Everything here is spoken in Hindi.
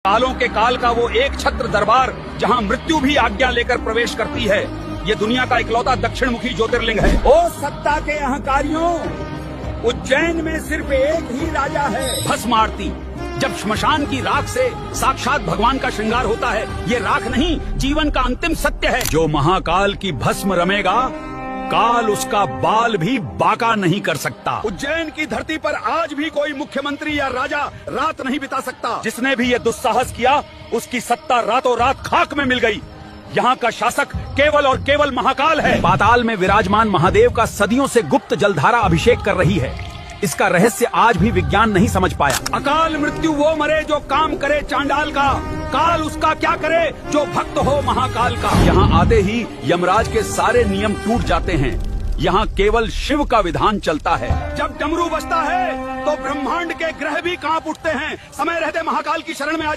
कालों के काल का वो एक छत्र दरबार जहाँ मृत्यु भी आज्ञा लेकर प्रवेश करती है। ये दुनिया का इकलौता दक्षिण मुखी ज्योतिर्लिंग है। ओ सत्ता के अहंकारियों, उज्जैन में सिर्फ एक ही राजा है। भस्म आरती, जब श्मशान की राख से साक्षात भगवान का श्रृंगार होता है, ये राख नहीं, जीवन का अंतिम सत्य है। जो महाकाल की भस्म रमेगा, काल उसका बाल भी बाका नहीं कर सकता। उज्जैन की धरती पर आज भी कोई मुख्यमंत्री या राजा रात नहीं बिता सकता। जिसने भी ये दुस्साहस किया, उसकी सत्ता रातों रात खाक में मिल गई। यहाँ का शासक केवल और केवल महाकाल है। पाताल में विराजमान महादेव का सदियों से गुप्त जलधारा अभिषेक कर रही है। इसका रहस्य आज भी विज्ञान नहीं समझ पाया। अकाल मृत्यु वो मरे जो काम करे चांडाल का, काल उसका क्या करे जो भक्त हो महाकाल का। यहाँ आते ही यमराज के सारे नियम टूट जाते हैं। यहाँ केवल शिव का विधान चलता है। जब डमरू बजता है तो ब्रह्मांड के ग्रह भी कांप उठते हैं। समय रहते महाकाल की शरण में आ